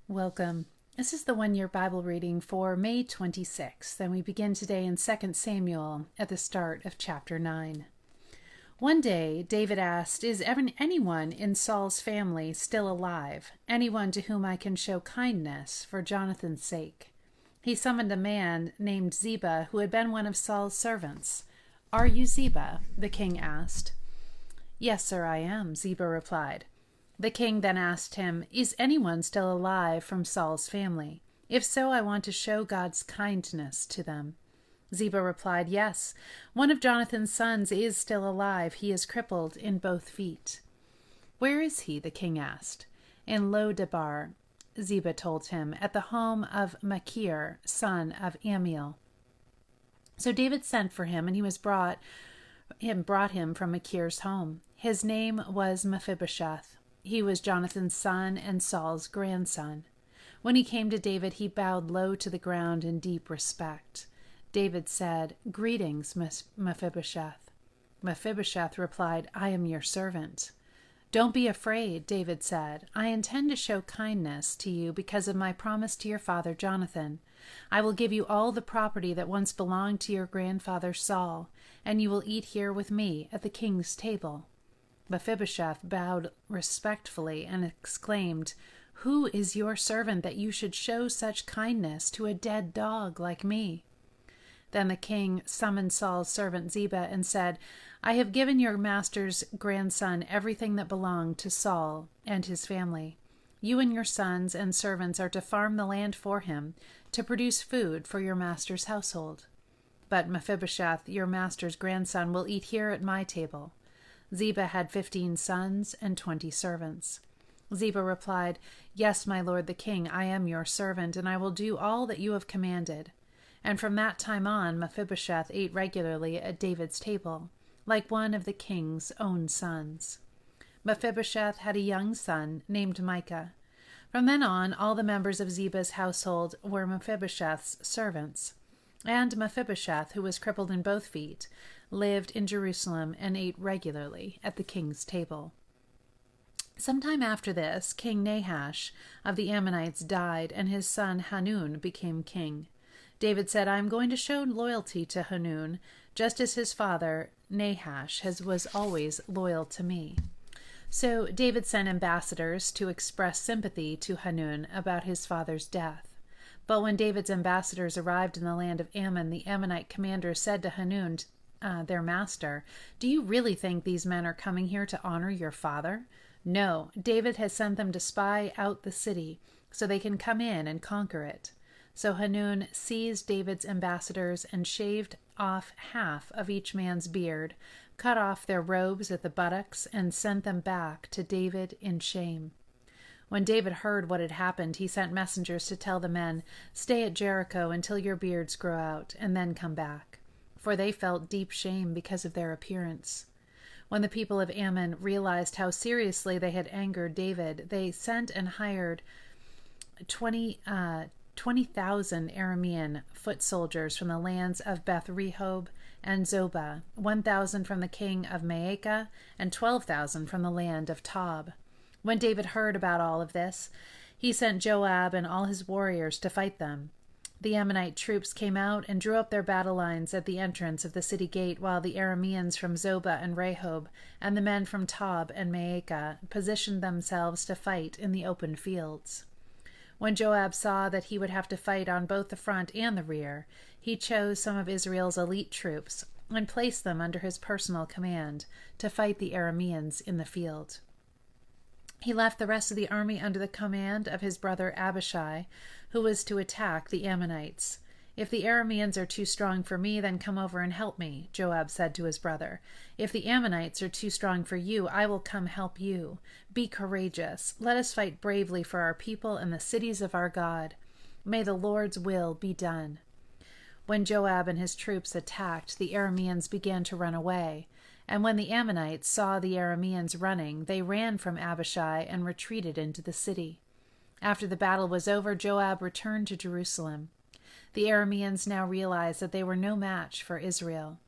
Welcome. This is the one-year Bible reading for May 26th, and we begin today in 2 Samuel at the start of chapter 9. One day, David asked, "Is anyone in Saul's family still alive? Anyone to whom I can show kindness for Jonathan's sake?" He summoned a man named Ziba, who had been one of Saul's servants. "Are you Ziba?" the king asked. "Yes, sir, I am," Ziba replied. The king then asked him, "Is anyone still alive from Saul's family? If so, I want to show God's kindness to them." Ziba replied, "Yes, one of Jonathan's sons is still alive. He is crippled in both feet." "Where is he?" the king asked. "In Lo-debar," Ziba told him, "at the home of Machir, son of Ammiel." So David sent for him, and he brought him from Machir's home. His name was Mephibosheth. He was Jonathan's son and Saul's grandson. When he came to David, he bowed low to the ground in deep respect. David said, "Greetings, Mephibosheth." Mephibosheth replied, "I am your servant." "Don't be afraid," David said. "I intend to show kindness to you because of my promise to your father Jonathan. I will give you all the property that once belonged to your grandfather Saul, and you will eat here with me at the king's table." Mephibosheth bowed respectfully and exclaimed, "Who is your servant that you should show such kindness to a dead dog like me?" Then the king summoned Saul's servant Ziba and said, "I have given your master's grandson everything that belonged to Saul and his family. You and your sons and servants are to farm the land for him, to produce food for your master's household. But Mephibosheth, your master's grandson, will eat here at my table." Ziba had 15 sons and 20 servants. Ziba replied, "Yes, my lord the king, I am your servant, and I will do all that you have commanded." And from that time on, Mephibosheth ate regularly at David's table, like one of the king's own sons. Mephibosheth had a young son named Micah. From then on, all the members of Ziba's household were Mephibosheth's servants. And Mephibosheth, who was crippled in both feet, lived in Jerusalem and ate regularly at the king's table. Sometime after this, King Nahash of the Ammonites died, and his son Hanun became king. David said, "I am going to show loyalty to Hanun, just as his father Nahash was always loyal to me." So David sent ambassadors to express sympathy to Hanun about his father's death. But when David's ambassadors arrived in the land of Ammon, the Ammonite commander said to Hanun, their master, "Do you really think these men are coming here to honor your father? No, David has sent them to spy out the city, so they can come in and conquer it." So Hanun seized David's ambassadors and shaved off half of each man's beard, cut off their robes at the buttocks, and sent them back to David in shame. When David heard what had happened, he sent messengers to tell the men, "Stay at Jericho until your beards grow out, and then come back." For they felt deep shame because of their appearance. When the people of Ammon realized how seriously they had angered David, they sent and hired 20,000 Aramean foot soldiers from the lands of Beth-rehob and Zobah, 1,000 from the king of Maacah, and 12,000 from the land of Tob. When David heard about all of this, he sent Joab and all his warriors to fight them. The Ammonite troops came out and drew up their battle lines at the entrance of the city gate, while the Arameans from Zobah and Rehob and the men from Tob and Maacah positioned themselves to fight in the open fields. When Joab saw that he would have to fight on both the front and the rear, he chose some of Israel's elite troops and placed them under his personal command to fight the Arameans in the field. He left the rest of the army under the command of his brother Abishai, who was to attack the Ammonites. "If the Arameans are too strong for me, then come over and help me," Joab said to his brother. "If the Ammonites are too strong for you, I will come help you. Be courageous. Let us fight bravely for our people and the cities of our God. May the Lord's will be done." When Joab and his troops attacked, the Arameans began to run away. And when the Ammonites saw the Arameans running, they ran from Abishai and retreated into the city. After the battle was over, Joab returned to Jerusalem. The Arameans now realized that they were no match for Israel.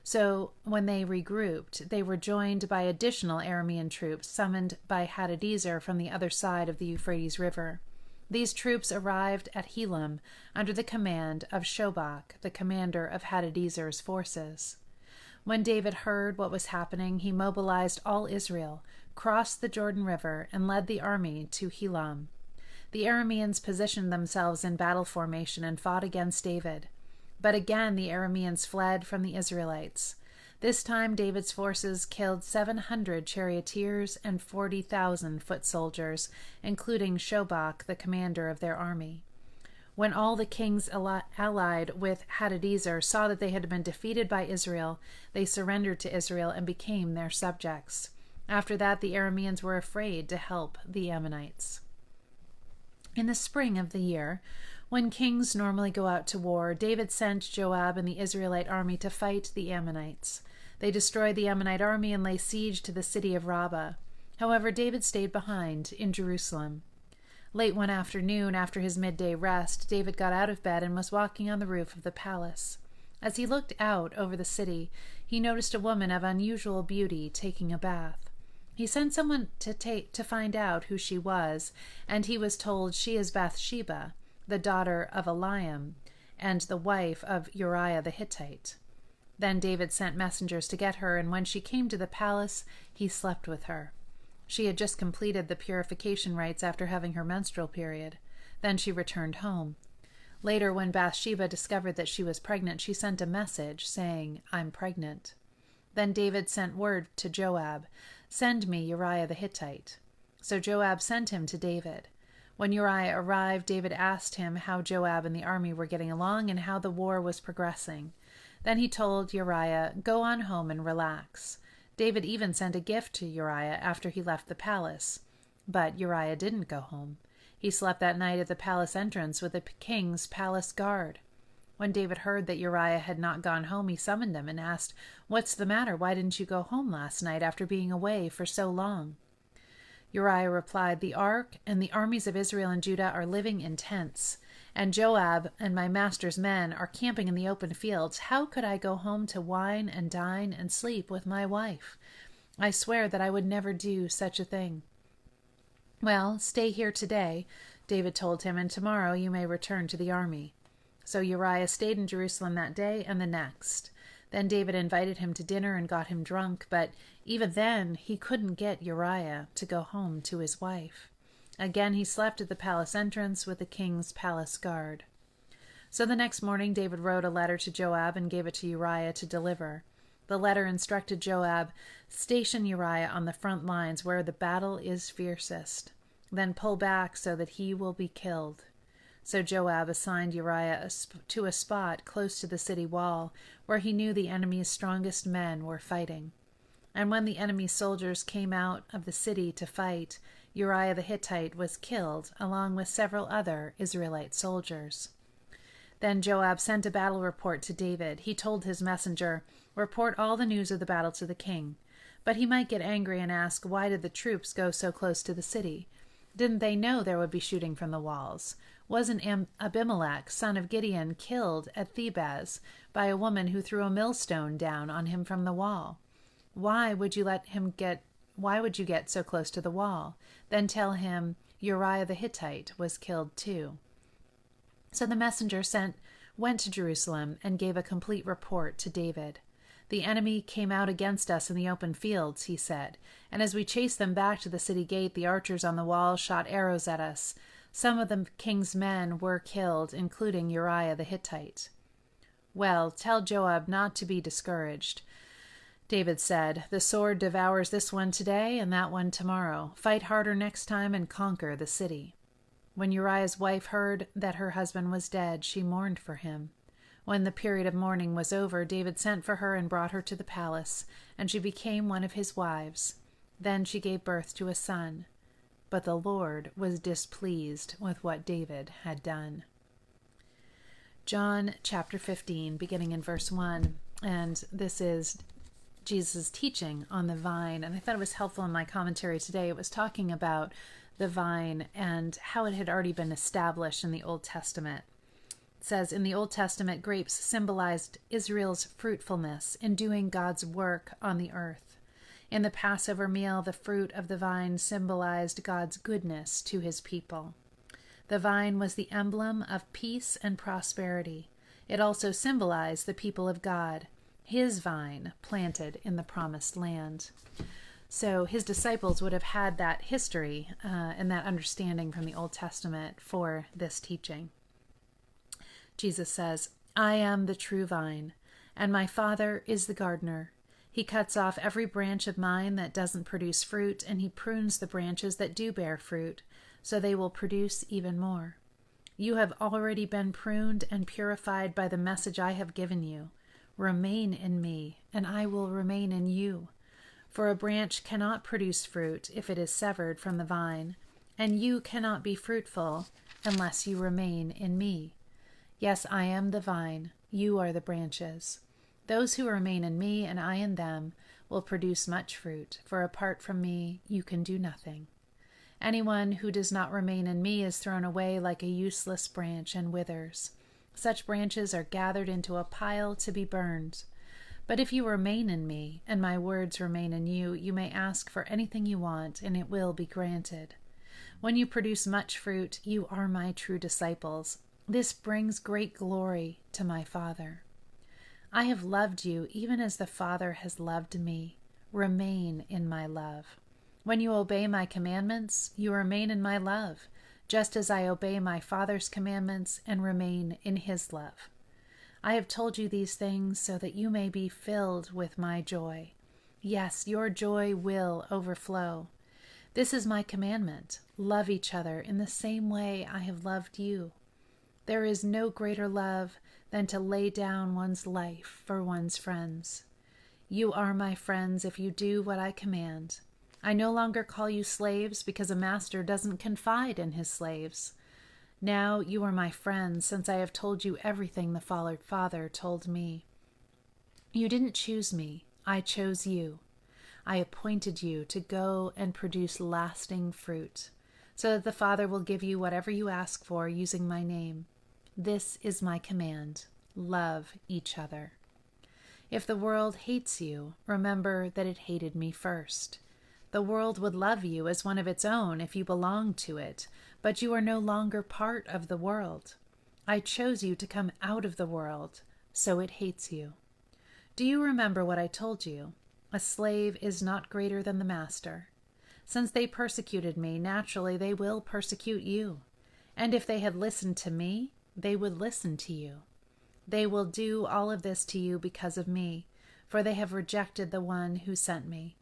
So when they regrouped, they were joined by additional Aramean troops summoned by Hadadezer from the other side of the Euphrates River. These troops arrived at Helam under the command of Shobach, the commander of Hadadezer's forces. When David heard what was happening, he mobilized all Israel, crossed the Jordan River, and led the army to Helam. The Arameans positioned themselves in battle formation and fought against David. But again the Arameans fled from the Israelites. This time David's forces killed 700 charioteers and 40,000 foot soldiers, including Shobach, the commander of their army. When all the kings allied with Hadadezer saw that they had been defeated by Israel, they surrendered to Israel and became their subjects. After that, the Arameans were afraid to help the Ammonites. In the spring of the year, when kings normally go out to war, David sent Joab and the Israelite army to fight the Ammonites. They destroyed the Ammonite army and laid siege to the city of Rabbah. However, David stayed behind in Jerusalem. Late one afternoon, after his midday rest, David got out of bed and was walking on the roof of the palace. As he looked out over the city, he noticed a woman of unusual beauty taking a bath. He sent someone to find out who she was, and he was told she is Bathsheba, the daughter of Eliam, and the wife of Uriah the Hittite. Then David sent messengers to get her, and when she came to the palace, he slept with her. She had just completed the purification rites after having her menstrual period. Then she returned home. Later, when Bathsheba discovered that she was pregnant, she sent a message saying, "I'm pregnant." Then David sent word to Joab, "Send me Uriah the Hittite." So Joab sent him to David. When Uriah arrived, David asked him how Joab and the army were getting along and how the war was progressing. Then he told Uriah, "Go on home and relax." David even sent a gift to Uriah after he left the palace. But Uriah didn't go home. He slept that night at the palace entrance with the king's palace guard. When David heard that Uriah had not gone home, he summoned him and asked, "What's the matter? Why didn't you go home last night after being away for so long?" Uriah replied, "The ark and the armies of Israel and Judah are living in tents, and Joab and my master's men are camping in the open fields. How could I go home to wine and dine and sleep with my wife? I swear that I would never do such a thing." "Well, stay here today," David told him, "and tomorrow you may return to the army." So Uriah stayed in Jerusalem that day and the next. Then David invited him to dinner and got him drunk, but even then he couldn't get Uriah to go home to his wife. Again he slept at the palace entrance with the king's palace guard. So the next morning David wrote a letter to Joab and gave it to Uriah to deliver. The letter instructed Joab, "Station Uriah on the front lines where the battle is fiercest. Then pull back so that he will be killed." So Joab assigned Uriah to a spot close to the city wall where he knew the enemy's strongest men were fighting. And when the enemy's soldiers came out of the city to fight, Uriah the Hittite was killed along with several other Israelite soldiers. Then Joab sent a battle report to David. He told his messenger, "Report all the news of the battle to the king." But he might get angry and ask, "Why did the troops go so close to the city? Didn't they know there would be shooting from the walls? Wasn't Abimelech, son of Gideon, killed at Thebez by a woman who threw a millstone down on him from the wall? Why would you get so close to the wall? Then tell him Uriah the Hittite was killed too." So the messenger went to Jerusalem and gave a complete report to David. "The enemy came out against us in the open fields," he said, "and as we chased them back to the city gate, the archers on the wall shot arrows at us. Some of the king's men were killed, including Uriah the Hittite." "Well, tell Joab not to be discouraged," David said. "The sword devours this one today and that one tomorrow. Fight harder next time and conquer the city." When Uriah's wife heard that her husband was dead, she mourned for him. When the period of mourning was over, David sent for her and brought her to the palace, and she became one of his wives. Then she gave birth to a son. But the Lord was displeased with what David had done. John chapter 15, beginning in verse 1, and this is Jesus' teaching on the vine, and I thought it was helpful in my commentary today. It was talking about the vine and how it had already been established in the Old Testament. It says, in the Old Testament, grapes symbolized Israel's fruitfulness in doing God's work on the earth. In the Passover meal, the fruit of the vine symbolized God's goodness to his people. The vine was the emblem of peace and prosperity. It also symbolized the people of God, his vine planted in the promised land. So his disciples would have had that history and that understanding from the Old Testament for this teaching. Jesus says, "I am the true vine, and my Father is the gardener. He cuts off every branch of mine that doesn't produce fruit, and he prunes the branches that do bear fruit, so they will produce even more. You have already been pruned and purified by the message I have given you. Remain in me, and I will remain in you. For a branch cannot produce fruit if it is severed from the vine, and you cannot be fruitful unless you remain in me. Yes, I am the vine, you are the branches. Those who remain in me and I in them will produce much fruit, for apart from me you can do nothing. Anyone who does not remain in me is thrown away like a useless branch and withers. Such branches are gathered into a pile to be burned. But if you remain in me, and my words remain in you, you may ask for anything you want, and it will be granted. When you produce much fruit, you are my true disciples. This brings great glory to my Father. I have loved you even as the Father has loved me. Remain in my love. When you obey my commandments, you remain in my love, just as I obey my Father's commandments and remain in his love. I have told you these things so that you may be filled with my joy. Yes, your joy will overflow. This is my commandment. Love each other in the same way I have loved you. There is no greater love than to lay down one's life for one's friends. You are my friends if you do what I command. I no longer call you slaves because a master doesn't confide in his slaves. Now you are my friends since I have told you everything the Father told me. You didn't choose me, I chose you. I appointed you to go and produce lasting fruit, so that the Father will give you whatever you ask for using my name. This is my command. Love each other. If the world hates you, remember that it hated me first. The world would love you as one of its own if you belonged to it, but you are no longer part of the world. I chose you to come out of the world, so it hates you. Do you remember what I told you? A slave is not greater than the master. Since they persecuted me, naturally they will persecute you. And if they had listened to me, they would listen to you. They will do all of this to you because of me, for they have rejected the one who sent me.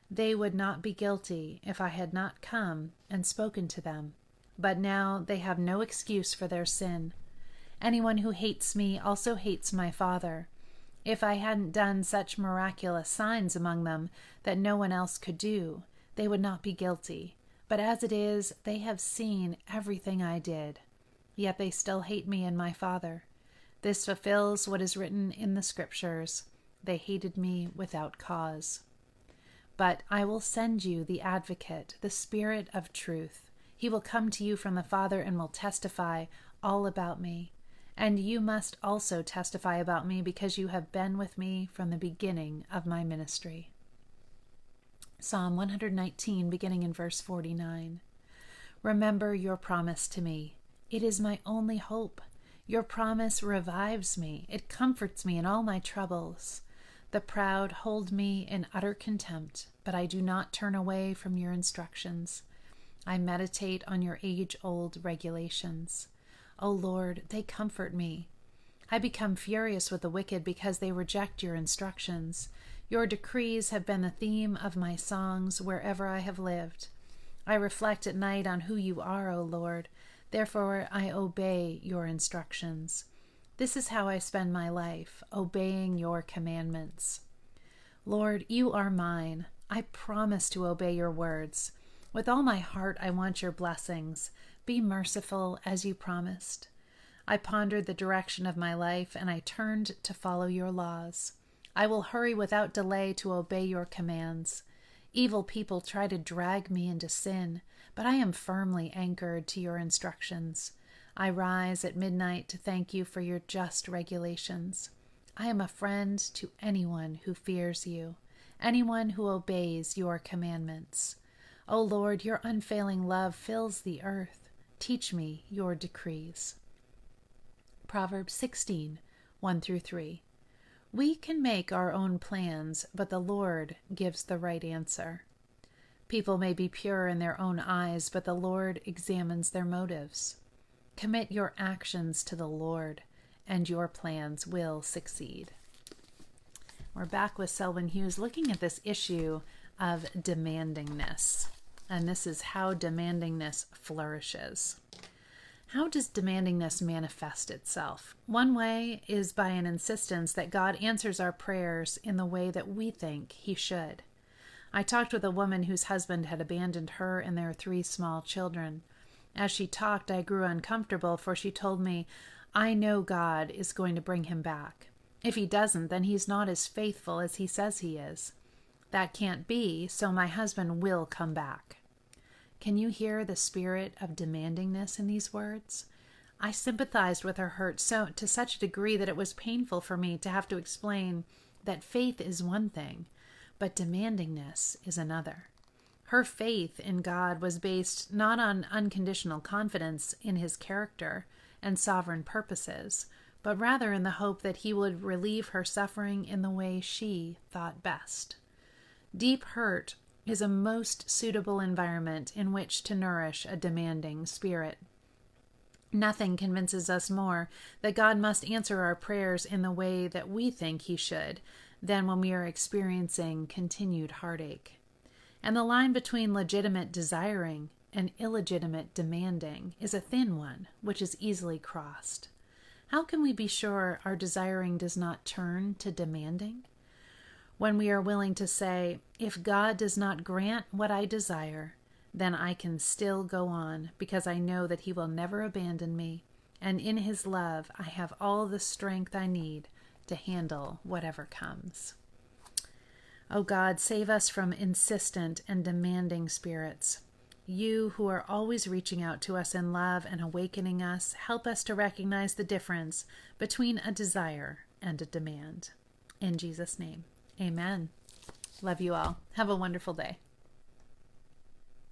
They would not be guilty if I had not come and spoken to them, but now they have no excuse for their sin. Anyone who hates me also hates my Father. If I hadn't done such miraculous signs among them that no one else could do, they would not be guilty. But as it is, they have seen everything I did. Yet they still hate me and my Father. This fulfills what is written in the Scriptures. They hated me without cause. But I will send you the Advocate, the Spirit of truth. He will come to you from the Father and will testify all about me. And you must also testify about me because you have been with me from the beginning of my ministry. Psalm 119, beginning in verse 49. Remember your promise to me. It is my only hope. Your promise revives me. It comforts me in all my troubles. The proud hold me in utter contempt, but I do not turn away from your instructions. I meditate on your age-old regulations. O Lord, they comfort me. I become furious with the wicked because they reject your instructions. Your decrees have been the theme of my songs wherever I have lived. I reflect at night on who you are, O Lord. Therefore, I obey your instructions. This is how I spend my life, obeying your commandments. Lord, you are mine. I promise to obey your words. With all my heart, I want your blessings. Be merciful as you promised. I pondered the direction of my life, and I turned to follow your laws. I will hurry without delay to obey your commands. Evil people try to drag me into sin, but I am firmly anchored to your instructions. I rise at midnight to thank you for your just regulations. I am a friend to anyone who fears you, anyone who obeys your commandments. O Lord, your unfailing love fills the earth. teach me your decrees. Proverbs 16, 1-3. We can make our own plans, but the Lord gives the right answer. People may be pure in their own eyes, but the Lord examines their motives. Commit your actions to the Lord, and your plans will succeed. We're back with Selwyn Hughes looking at this issue of demandingness. And this is how demandingness flourishes. How does demandingness manifest itself? One way is by an insistence that God answers our prayers in the way that we think He should. I talked with a woman whose husband had abandoned her and their 3 small children. As she talked, I grew uncomfortable, for she told me, I know God is going to bring him back. If He doesn't, then He's not as faithful as He says He is. That can't be, so my husband will come back. Can you hear the spirit of demandingness in these words? I sympathized with her hurt to such a degree that it was painful for me to have to explain that faith is one thing, but demandingness is another. Her faith in God was based not on unconditional confidence in His character and sovereign purposes, but rather in the hope that He would relieve her suffering in the way she thought best. Deep hurt is a most suitable environment in which to nourish a demanding spirit. Nothing convinces us more that God must answer our prayers in the way that we think He should than when we are experiencing continued heartache. And the line between legitimate desiring and illegitimate demanding is a thin one, which is easily crossed. How can we be sure our desiring does not turn to demanding? When we are willing to say, if God does not grant what I desire, then I can still go on because I know that He will never abandon me, and in His love I have all the strength I need to handle whatever comes. Oh God, save us from insistent and demanding spirits. You who are always reaching out to us in love and awakening us, help us to recognize the difference between a desire and a demand. In Jesus' name, amen. Love you all. Have a wonderful day.